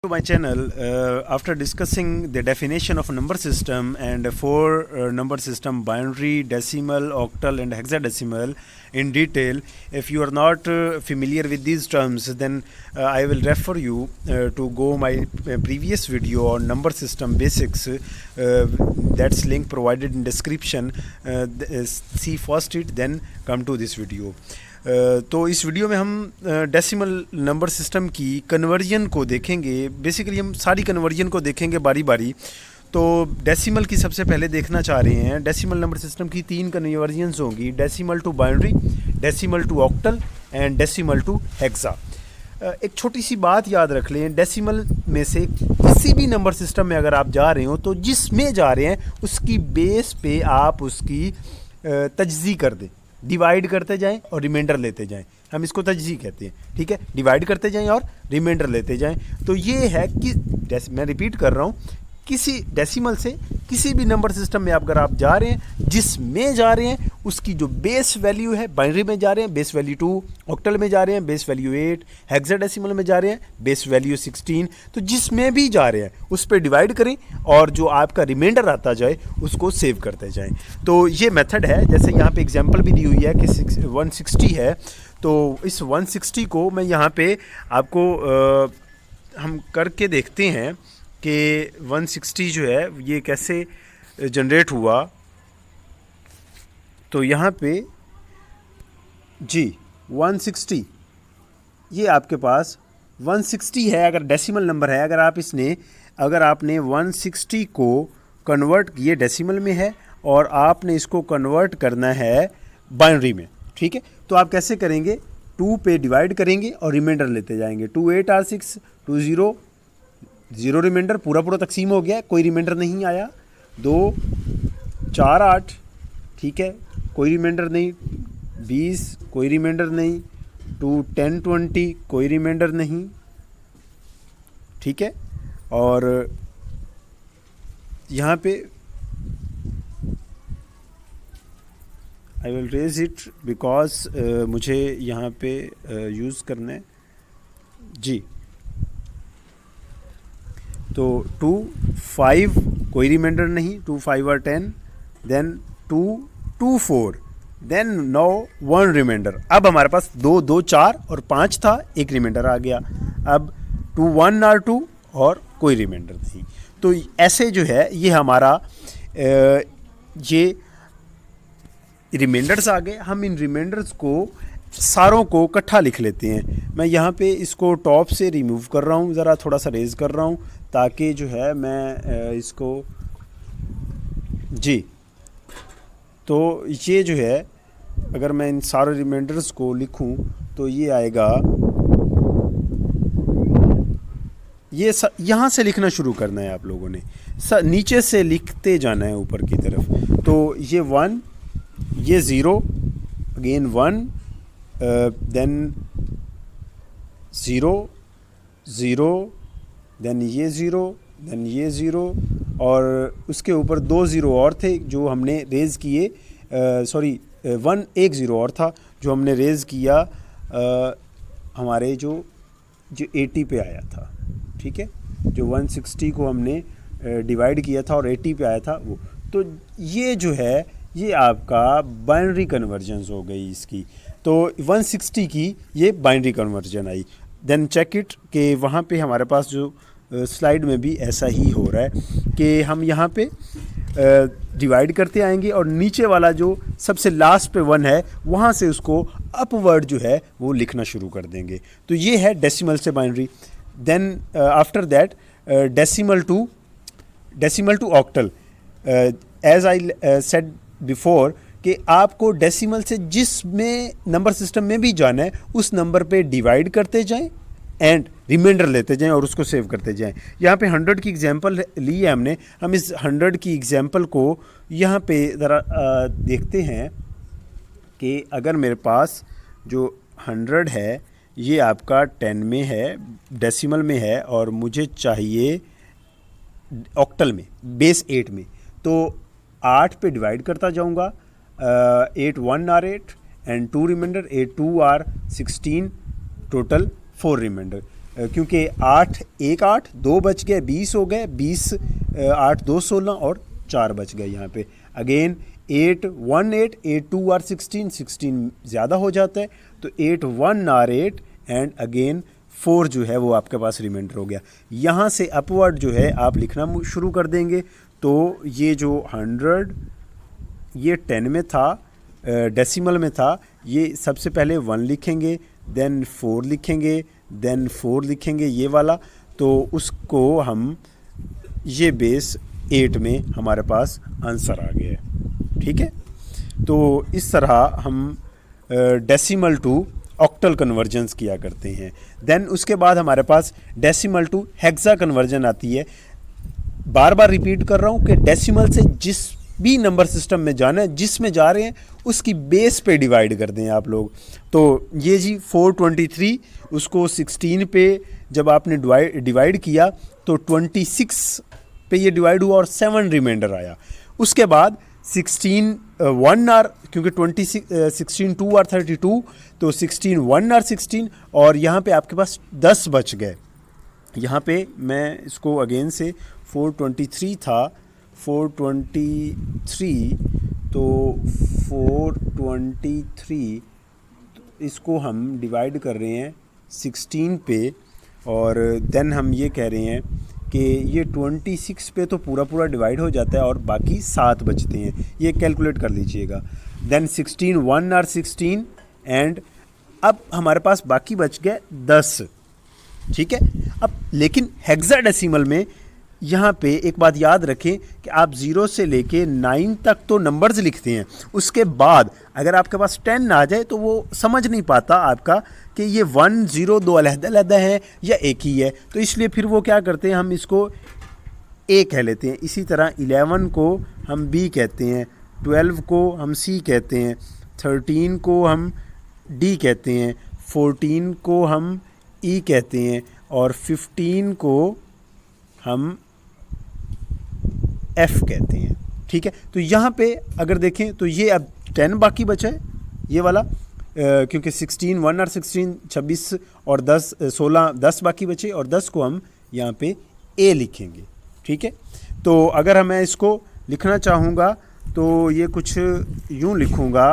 To my channel, after discussing the definition of a number system and four number system: binary, decimal, octal and hexadecimal in detail. If you are not familiar with these terms, then I will refer you to go my previous video on number system basics. That's link provided in description. See first it, then come to this video. तो इस video में हम decimal number system की conversion को देखेंगे। Basically हम सारी conversion को देखेंगे बारी बारी। तो डेसिमल की सबसे पहले देखना चाह रहे हैं। डेसिमल नंबर सिस्टम की तीन कन्वर्जन्स होंगी: decimal to binary, decimal to octal and decimal to hexa. एक छोटी सी बात याद रख लें, डेसिमल में से किसी भी नंबर सिस्टम में अगर आप जा रहे हो तो जिसमें जा रहे हैं उसकी बेस पे आप उसकी तजज़ी कर दें, डिवाइड करते जाएं और रिमाइंडर लेते जाएं। हम इसको तजज़ी कहते हैं, ठीक है। डिवाइड करते जाएं और रिमाइंडर लेते जाएं। तो ये है कि मैं रिपीट कर रहा हूँ, किसी डेसिमल से किसी भी नंबर सिस्टम में अगर आप जा रहे हैं, जिसमें जा रहे हैं उसकी जो बेस वैल्यू है, बाइनरी में जा रहे हैं बेस वैल्यू 2, ऑक्टल में जा रहे हैं बेस वैल्यू 8, हेक्साडेसिमल में जा रहे हैं बेस वैल्यू 16। तो जिसमें भी जा रहे हैं उस पर डिवाइड करें और जो आपका रिमाइंडर आता जाए उसको सेव करते जाएं। तो ये मेथड है। जैसे यहाँ पे एग्जांपल भी दी हुई है कि 160 है, तो इस 160 को मैं यहाँ पे आपको हम करके देखते हैं कि 160 जो है ये कैसे जनरेट हुआ। तो यहाँ पे जी 160 ये आपके पास 160 है। अगर डेसिमल नंबर है, अगर आपने 160 को कन्वर्ट किए, डेसिमल में है और आपने इसको कन्वर्ट करना है बाइनरी में, ठीक है। तो आप कैसे करेंगे? 2 पे डिवाइड करेंगे और रिमाइंडर लेते जाएंगे। 2 8 R 6 2 0 0 रिमाइंडर, पूरा तकसीम हो गया, कोई रिमाइंडर नहीं आया। 2 4 8, ठीक है, कोई रिमाइंडर नहीं। 20, कोई रिमाइंडर नहीं। 2 10 20, कोई रिमाइंडर नहीं, ठीक है। और यहाँ पे I will raise it because मुझे यहाँ पे यूज़ करना है जी। तो 2 5, कोई रिमाइंडर नहीं। 2 5 और 10, देन 2 2 4, देन नो 1 रिमाइंडर। अब हमारे पास 2 2 4 और 5 था, एक रिमाइंडर आ गया। अब 2 1 और 2 और कोई रिमाइंडर नहीं। तो ऐसे जो है ये हमारा ये रिमाइंडर्स आ गए। हम इन रिमाइंडर्स को सारों को इकट्ठा लिख लेते हैं। मैं यहाँ पे इसको टॉप से रिमूव कर रहा हूँ, ज़रा थोड़ा सा रेज कर रहा हूँ ताकि जो है मैं इसको जी। तो ये जो है अगर मैं इन सारे रिमाइंडर्स को लिखूं तो ये आएगा, ये यहाँ से लिखना शुरू करना है आप लोगों ने, नीचे से लिखते जाना है ऊपर की तरफ। तो ये 1, ये 0, अगेन 1, देन 0 0, देन ये 0, देन ये 0 और उसके ऊपर 2 0 और थे जो हमने रेज़ किए। सॉरी 1 0 और था जो हमने रेज़ किया हमारे जो 80 पे आया था, ठीक है। जो 160 को हमने डिवाइड किया था और 80 पे आया था वो। तो ये जो है ये आपका बाइनरी कन्वर्जन्स हो गई इसकी। तो 160 की ये बाइनरी कन्वर्जन आई। देन चेक इट कि वहाँ पे हमारे पास जो स्लाइड में भी ऐसा ही हो रहा है कि हम यहाँ पे डिवाइड करते आएंगे और नीचे वाला जो सबसे लास्ट पे 1 है वहाँ से उसको अपवर्ड जो है वो लिखना शुरू कर देंगे। तो ये है डेसिमल से binary. Then after that decimal to octal. As I said before कि आपको डेसिमल से जिसमें नंबर सिस्टम में भी जाना है उस नंबर पे डिवाइड करते जाएं एंड रिमाइंडर लेते जाएं और उसको सेव करते जाएं। यहाँ पे 100 की एग्जांपल ली है हमने। हम इस 100 की एग्जांपल को यहाँ पे ज़रा देखते हैं कि अगर मेरे पास जो 100 है ये आपका 10 में है, डेसिमल में है और मुझे चाहिए ऑक्टल में, बेस 8 में, तो 8 पे डिवाइड करता जाऊँगा। 8 1 are 8 and 2 remainder, 8 2 are 16, total 4 remainder. क्योंकि 8 1 8 2 बच गए, 20 हो गए, 20 8 2 16 और 4 बच गए यहाँ पे। अगेन 8 1 8 8 2 आर 16, 16 ज़्यादा हो जाता है तो 8 1 आर 8 एंड अगेन 4 जो है वो आपके पास रिमाइंडर हो गया। यहाँ से अपवर्ड जो है आप लिखना शुरू कर देंगे। तो ये जो 100 ये 10 में था, डेसिमल में था, ये सबसे पहले 1 लिखेंगे, देन 4 लिखेंगे, देन 4 लिखेंगे ये वाला, तो उसको हम ये बेस 8 में हमारे पास आंसर आ गया है। ठीक है, तो इस तरह हम डेसिमल टू ऑक्टल कन्वर्जन्स किया करते हैं। देन उसके बाद हमारे पास डेसिमल टू हेक्सा कन्वर्जन आती है। बार बार रिपीट कर रहा हूँ कि डेसिमल से जिस भी नंबर सिस्टम में जाना है, जिसमें जा रहे हैं उसकी बेस पे डिवाइड कर दें आप लोग। तो ये जी 423 उसको 16 पे जब आपने डिवाइड किया तो 26 पे ये डिवाइड हुआ और 7 रिमाइंडर आया। उसके बाद 16 1 आर, क्योंकि 16 2 आर 32 तो 16 1 आर 16 और यहाँ पे आपके पास 10 बच गए। यहाँ पे मैं इसको अगेन से 423 था, 423 तो 423 इसको हम डिवाइड कर रहे हैं 16 पे और देन हम ये कह रहे हैं कि ये 26 पे तो पूरा पूरा डिवाइड हो जाता है और बाकी 7 बचते हैं, ये कैलकुलेट कर लीजिएगा। देन 16 1 आर 16 एंड अब हमारे पास बाकी बच गए 10। ठीक है, अब लेकिन हेक्साडेसिमल में यहाँ पे एक बात याद रखें कि आप 0 से लेके 9 तक तो नंबर्स लिखते हैं, उसके बाद अगर आपके पास 10 आ जाए तो वो समझ नहीं पाता आपका कि ये 1 0 दो अलग-अलग है या एक ही है, तो इसलिए फिर वो क्या करते हैं, हम इसको ए कह लेते हैं। इसी तरह 11 को हम बी कहते हैं, 12 को हम सी कहते हैं, 13 को हम डी कहते हैं, 14 को हम ई कहते हैं और 15 को हम एफ कहते हैं। ठीक है, तो यहाँ पे अगर देखें तो ये अब 10 बाकी बचा है ये वाला, क्योंकि 16 1 और 16 26 और 10 16 10 बाकी बचे और 10 को हम यहाँ पे ए लिखेंगे। ठीक है, तो अगर मैं इसको लिखना चाहूँगा तो ये कुछ यूँ लिखूँगा,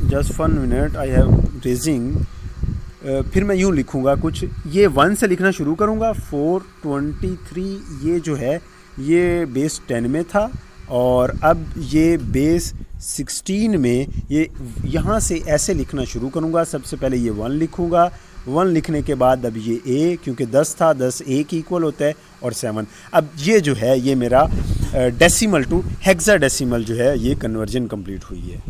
just 1 minute I have raising, फिर मैं यूँ लिखूँगा कुछ, ये 1 से लिखना शुरू करूँगा। 423 ये जो है ये बेस 10 में था और अब ये बेस 16 में, ये यहाँ से ऐसे लिखना शुरू करूँगा। सबसे पहले ये 1 लिखूँगा, 1 लिखने के बाद अब ये ए, क्योंकि 10 था, 10 ए की इक्वल होता है और 7। अब ये जो है ये मेरा डेसिमल टू हेक्साडेसिमल जो है ये कन्वर्जन कंप्लीट हुई है।